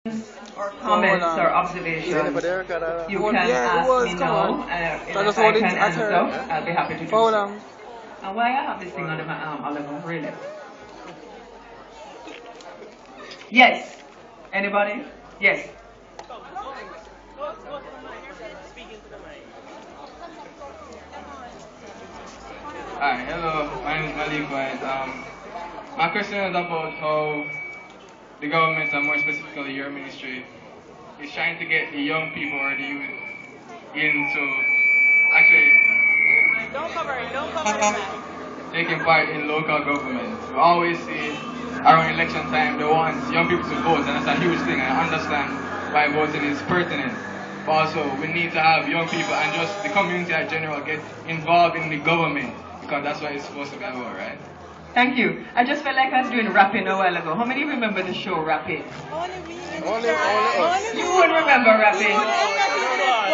or comments or observations, you can ask me now. If I can answer, I'll be happy to do so. And why I have this thing under my arm, Oliver, really? Yes. Anybody? Yes. Hi, hello. My name is Malik White. My question is about how the government, and more specifically your ministry, is trying to get the young people or the youth into actually taking part in local government. We always see around election time they want young people to vote, and that's a huge thing. I understand why voting is pertinent. But also, we need to have young people and just the community in general get involved in the government because that's what it's supposed to be about, right? Thank you. I just felt like I was doing rapping a while ago. How many remember the show Rapping? Only us. You would remember Rapping.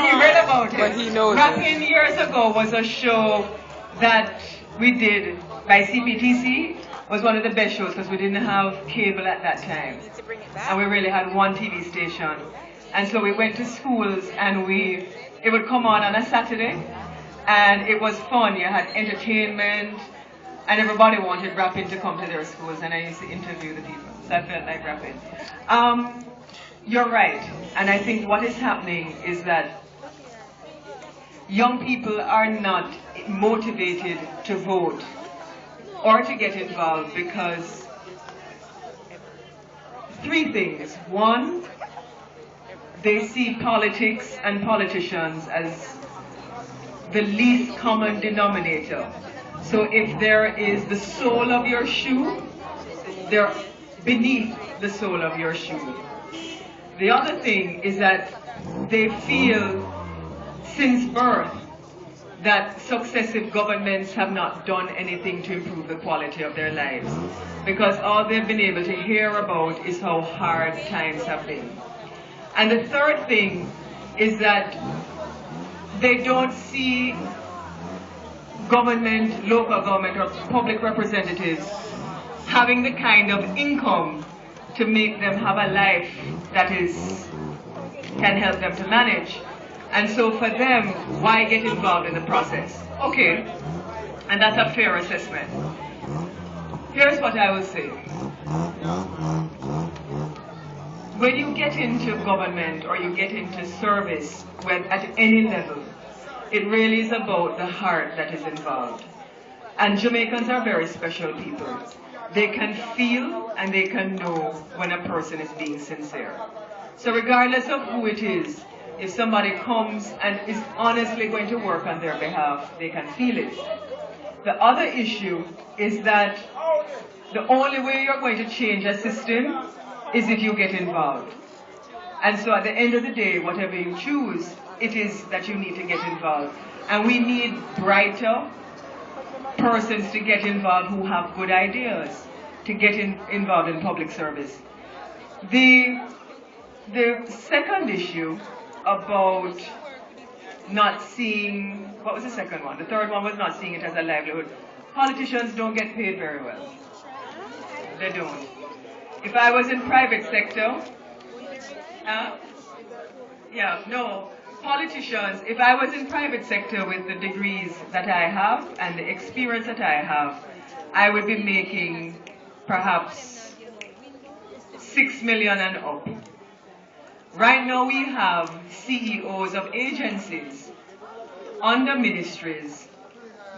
He read about it. But he knows Rapping years ago was a show that we did by CPTC. Was one of the best shows because we didn't have cable at that time. And we really had one TV station. And so we went to schools and it would come on a Saturday. And it was fun. You had entertainment. And everybody wanted Rapping to come to their schools, and I used to interview the people. So I felt like Rapping. You're right. And I think what is happening is that young people are not motivated to vote or to get involved because three things. One, they see politics and politicians as the least common denominator. So if there is the sole of your shoe, they're beneath the sole of your shoe. The other thing is that they feel since birth that successive governments have not done anything to improve the quality of their lives because all they've been able to hear about is how hard times have been. And the third thing is that they don't see government, local government, or public representatives having the kind of income to make them have a life that can help them to manage. And so for them, why get involved in the process? Okay, and that's a fair assessment. Here's what I will say. When you get into government or you get into service at any level, it really is about the heart that is involved. And Jamaicans are very special people. They can feel and they can know when a person is being sincere. So regardless of who it is, if somebody comes and is honestly going to work on their behalf, they can feel it. The other issue is that the only way you're going to change a system is if you get involved. And so at the end of the day, whatever you choose, it is that you need to get involved. And we need brighter persons to get involved who have good ideas, to get involved in public service. The second issue about not seeing, what was the second one? The third one was not seeing it as a livelihood. Politicians don't get paid very well. They don't. If I was in private sector, politicians, if I was in private sector with the degrees that I have and the experience that I have, I would be making perhaps 6 million and up. Right now we have CEOs of agencies under ministries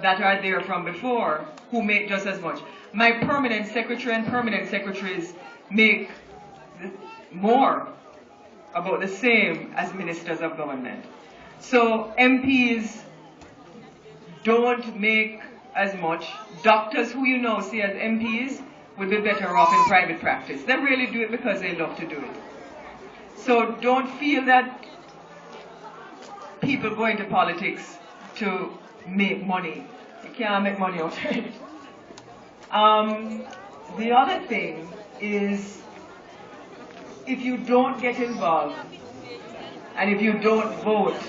that are there from before who make just as much. My permanent secretary and permanent secretaries make more, about the same as ministers of government. So MPs don't make as much. Doctors who you know see as MPs would be better off in private practice. They really do it because they love to do it. So don't feel that people go into politics to make money. You can't make money out of it. The other thing is, if you don't get involved and if you don't vote,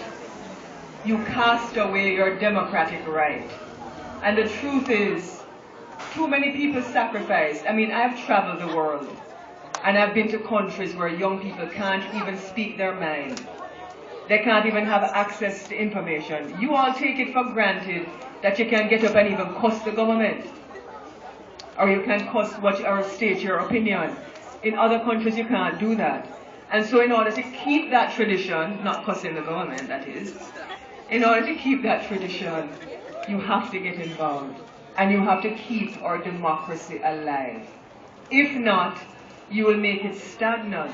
you cast away your democratic right. And the truth is, too many people sacrifice. I mean, I've traveled the world. And I've been to countries where young people can't even speak their mind. They can't even have access to information. You all take it for granted that you can get up and even cuss the government. Or you can cuss or state your opinion. In other countries you can't do that. And so in order to keep that tradition, not cussing the government that is, in order to keep that tradition, you have to get involved. And you have to keep our democracy alive. If not, you will make it stagnant,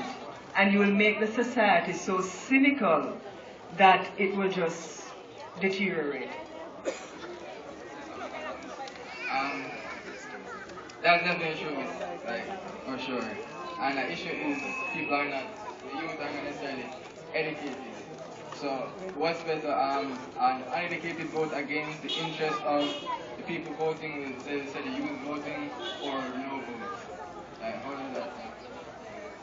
and you will make the society so cynical that it will just deteriorate. That's definitely true, like, for sure. And the issue is people are not, the youth are not necessarily educated. So what's better, an uneducated vote against the interest of the people voting, say the youth voting, or no vote? Like, how does that sound?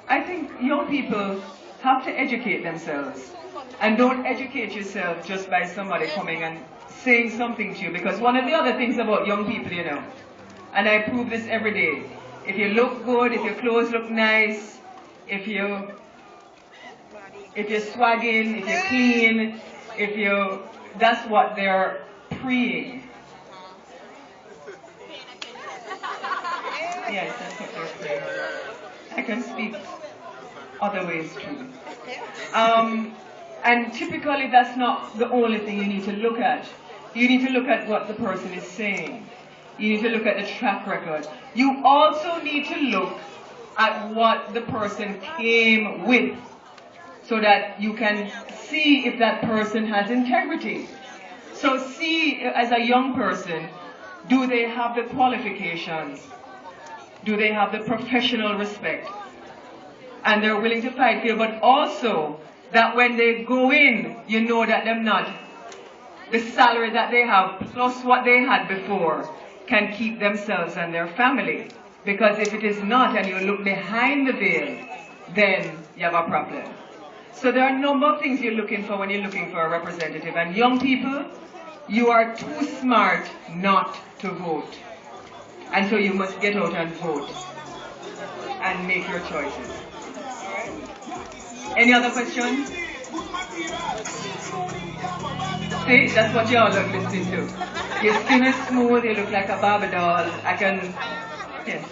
I think young people have to educate themselves. And don't educate yourself just by somebody coming and saying something to you. Because one of the other things about young people, you know, and I prove this every day, if you look good, if your clothes look nice, if you're swagging, if you're clean, that's what they're preying. Yes, that's what they're preying. I can speak other ways too. And typically that's not the only thing you need to look at. You need to look at what the person is saying. You need to look at the track record. You also need to look at what the person came with, so that you can see if that person has integrity. So see, as a young person, do they have the qualifications? Do they have the professional respect? And they're willing to fight for you, but also that when they go in, you know that the salary that they have plus what they had before can keep themselves and their family. Because if it is not, and you look behind the veil, then you have a problem. So there are a number of things you're looking for when you're looking for a representative. And young people, you are too smart not to vote. And so you must get out and vote and make your choices. Any other questions? See, that's what y'all are listening to. Your skin is smooth, you look like a Barbie doll. Yes.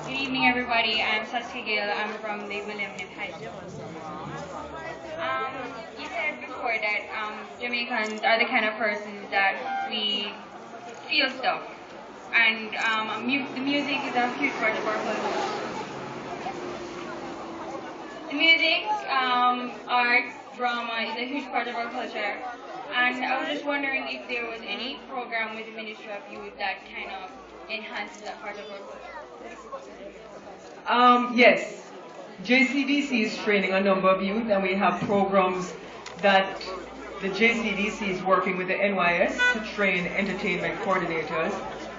Good evening, everybody. I'm Saskia Gill. I'm from the William Knight High School. You said before that Jamaicans are the kind of persons that we feel stuff. And the music is a huge part of our culture. The music, art, drama is a huge part of our culture. And I was just wondering if there was any program with the Ministry of Youth that kind of enhances that part of our culture. Yes. JCDC is training a number of youth, and we have programs that the JCDC is working with the NYS to train entertainment coordinators.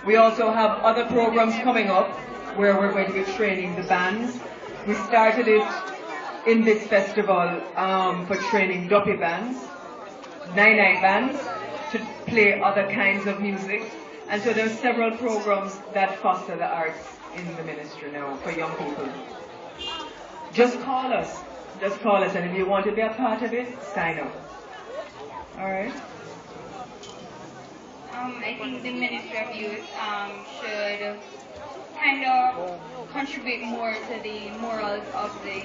We also have other programs coming up where we're going to be training the bands. We started it in this festival for training duppy bands, nine-night bands, to play other kinds of music. And so there are several programs that foster the arts in the ministry now for young people. Just call us. Just call us, and if you want to be a part of it, sign up. All right? I think the Ministry of Youth should kind of contribute more to the morals of the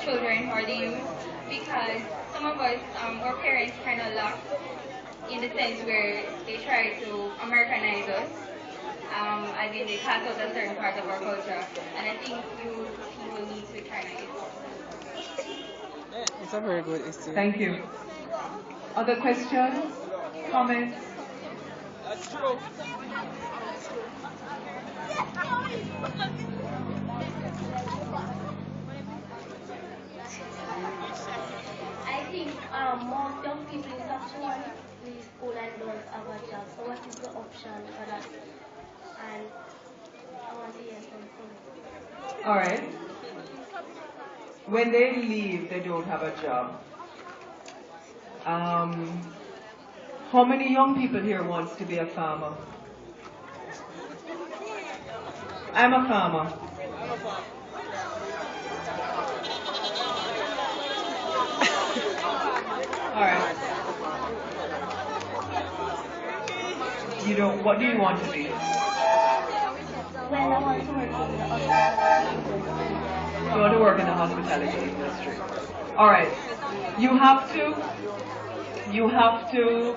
children or the youth, because some of us, our parents kind of lack in the sense where they try to Americanize us, as in they cut out a certain part of our culture, and I think people need to kind of. It's a very good issue. Thank you. Other questions? Comments? That's true. I think most young people is actually leave school and don't have a job. So what is the option for that? And I want to hear something. All right. When they leave, they don't have a job. How many young people here wants to be a farmer? I'm a farmer. All right. You don't. What do you want to be? Well, I want to work in the hospitality industry. You want to work in the hospitality industry. All right. You have to. You have to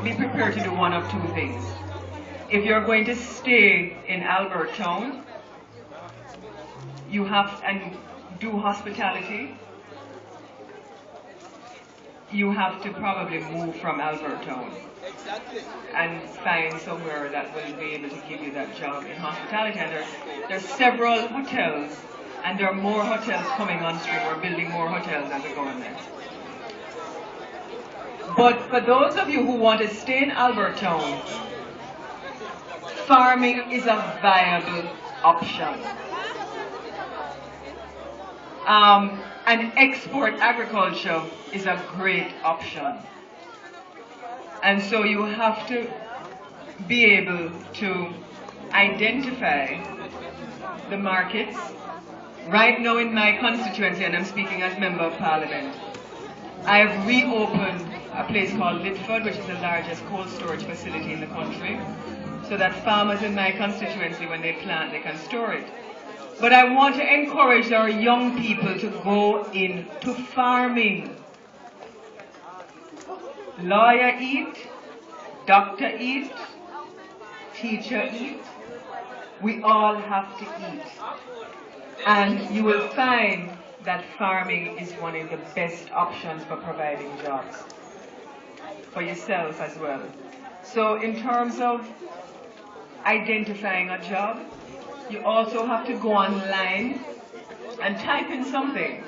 be prepared to do one of two things. If you're going to stay in Albert Town, you have and do hospitality. You have to probably move from Albert Town and find somewhere that will be able to give you that job in hospitality. And there's several hotels, and there are more hotels coming on stream. We're building more hotels as a government. But for those of you who want to stay in Albert Town, farming is a viable option. And export agriculture is a great option. And so you have to be able to identify the markets. Right now in my constituency, and I'm speaking as Member of Parliament, I have reopened a place called Litford, which is the largest cold storage facility in the country, so that farmers in my constituency, when they plant, they can store it. But I want to encourage our young people to go into farming. Lawyer eat, doctor eat, teacher eat. We all have to eat. And you will find that farming is one of the best options for providing jobs for yourself as well. So in terms of identifying a job, you also have to go online and type in something.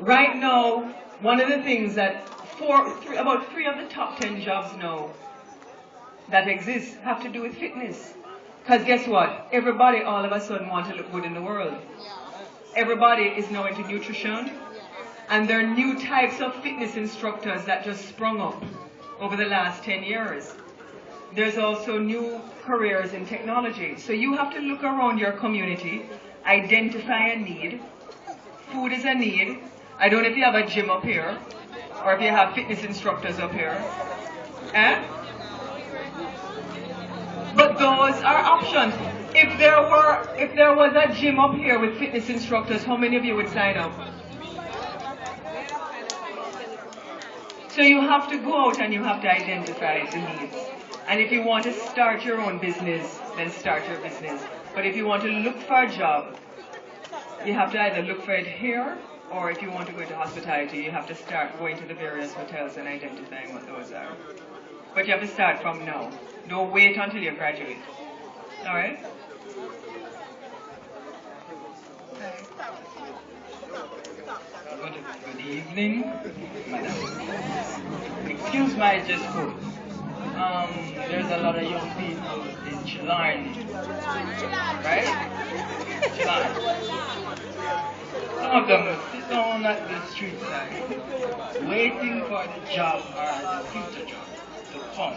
Right now, one of the things that about 3 of the top 10 jobs now that exist have to do with fitness. Because guess what? Everybody all of a sudden wants to look good in the world. Everybody is now into nutrition, and there are new types of fitness instructors that just sprung up over the last 10 years. There's also new careers in technology. So you have to look around your community, identify a need. Food is a need. I don't know if you have a gym up here, or if you have fitness instructors up here. But those are options. If there was a gym up here with fitness instructors, how many of you would sign up? So you have to go out and you have to identify the needs. And if you want to start your own business, then start your business. But if you want to look for a job, you have to either look for it here, or if you want to go into hospitality, you have to start going to the various hotels and identifying what those are. But you have to start from now. Don't wait until you graduate. All right? Good evening, madam. Excuse my just code. There's a lot of young people in Chilani, right? Chilani. Some of them will sit down at the street side, waiting for the job or the future job to come.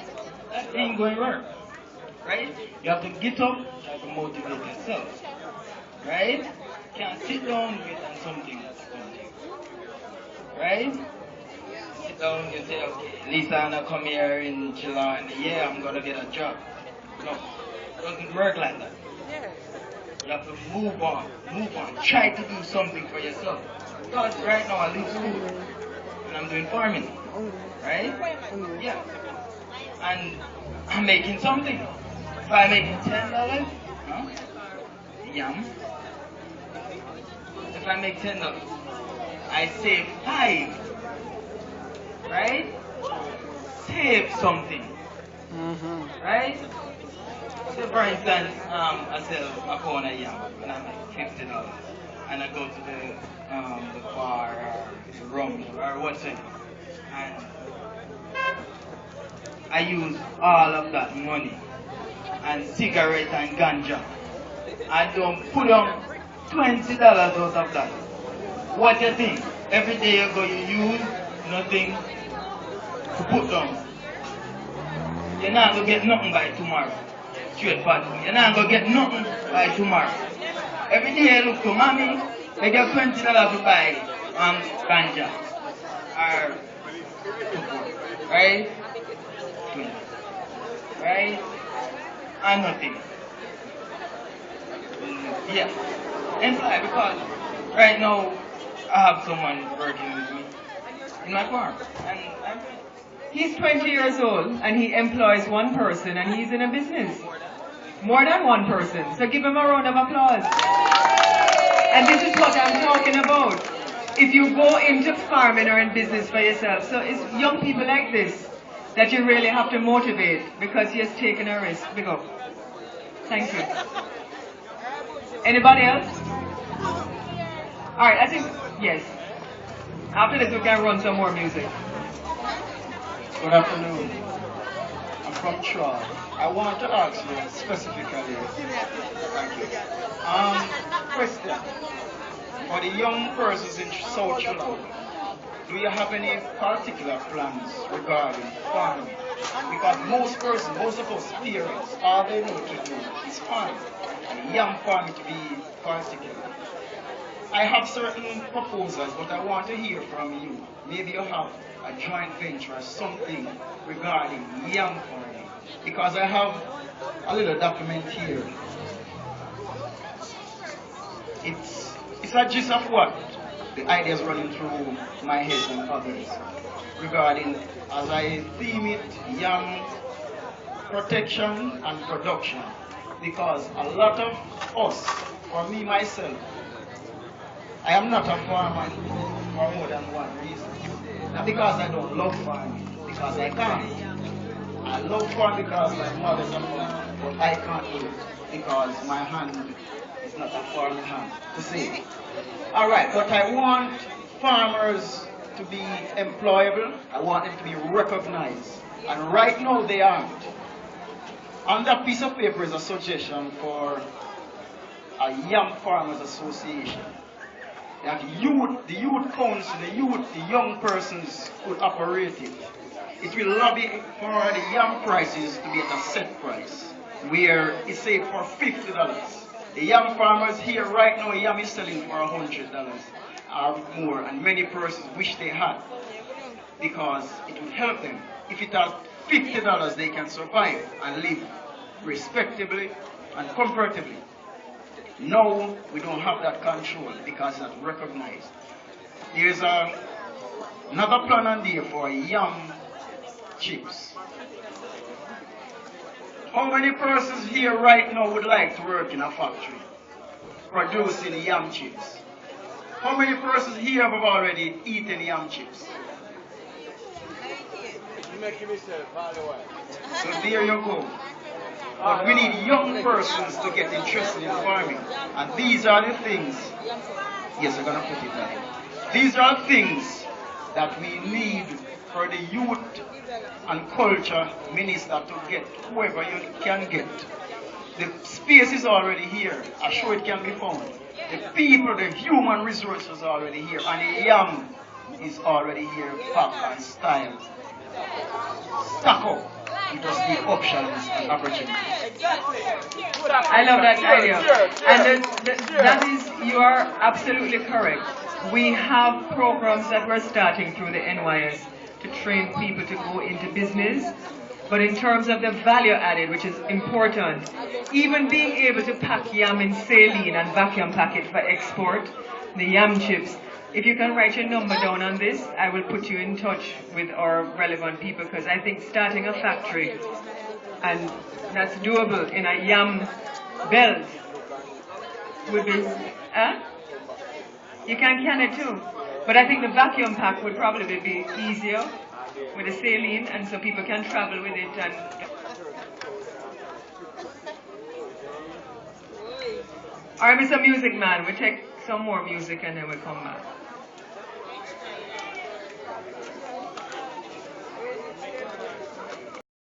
That ain't going to work, right? You have to get up, try to motivate yourself, right? You can't sit down waiting on something that's coming, right? Sit down, you say, okay, Lisa, I come here in July, and yeah, I'm gonna get a job. No, it doesn't work like that. You have to move on, try to do something for yourself. Because right now I leave school and I'm doing farming, right? Yeah. And I'm making something. If I'm making $10, yum. If I make $10, I save 5. Right? Save something. Right? So for instance, I sell a Corna yam and I make $50. And I go to the bar or the rum or whatever. And I use all of that money and cigarette and ganja. I don't put on $20 out of that. What do you think? Every day you go, you use nothing to put down. You're not going to get nothing by tomorrow. straight pot. You're not going to get nothing by tomorrow. Every day I look to mommy, they get $20 to buy ganja. Or, right? 20. Right? And nothing. Yeah. And why? Because right now I have someone working with me in my farm. And He's 20 years old and he employs one person and he's in a business. More than one person. So give him a round of applause. And this is what I'm talking about. If you go into farming or in business for yourself, so it's young people like this that you really have to motivate because he has taken a risk. Big up. Thank you. Anybody else? Alright, I think, yes. After this we can run some more music. Good afternoon. I'm from Troy. I want to ask you specifically, thank you. Question. For the young persons in South Sri Lanka, do you have any particular plans regarding farming? Because most of us parents, all they know to do is farming. And young farming to be particular. I have certain proposals, but I want to hear from you. Maybe you have a joint venture or something regarding young farming. Because I have a little document here. It's a gist of what the ideas running through my head and others regarding, as I theme it, young protection and production. Because a lot of us, for me myself, I am not a farmer for more than one reason. Not because I don't love farming, because I can't. I love farming because my mother's a farmer, but I can't do it because my hand is not a farming hand to say. Alright, but I want farmers to be employable, I want them to be recognized. And right now they aren't. On that piece of paper is a suggestion for a Young Farmers Association. That the youth council, the young persons could operate it. It will lobby for the yam prices to be at a set price, where it's say for $50. The yam farmers here right now, yam is selling for $100 or more, and many persons wish they had, because it would help them. If it has $50, they can survive and live respectably and comfortably. Now we don't have that control because it's not recognized. There's another plan on there for yam chips. How many persons here right now would like to work in a factory producing yam chips? How many persons here have already eaten yam chips? So there you go. But we need young persons to get interested in farming. And these are the things, yes, I'm going to put it down. These are things that we need for the youth and culture minister to get, whoever you can get. The space is already here. I'm sure it can be found. The people, the human resources are already here. And the yam is already here, packed and styled. Stack up. You just need options and opportunities. I love that idea. And that is, you are absolutely correct. We have programs that we're starting through the NYS to train people to go into business. But in terms of the value added, which is important, even being able to pack yam in saline and vacuum pack it for export, the yam chips, if you can write your number down on this, I will put you in touch with our relevant people, because I think starting a factory, and that's doable in a yam belt, would be, you can it too. But I think the vacuum pack would probably be easier with the saline, and so people can travel with it. And all right, Mr. Music Man, we take some more music and then we come back.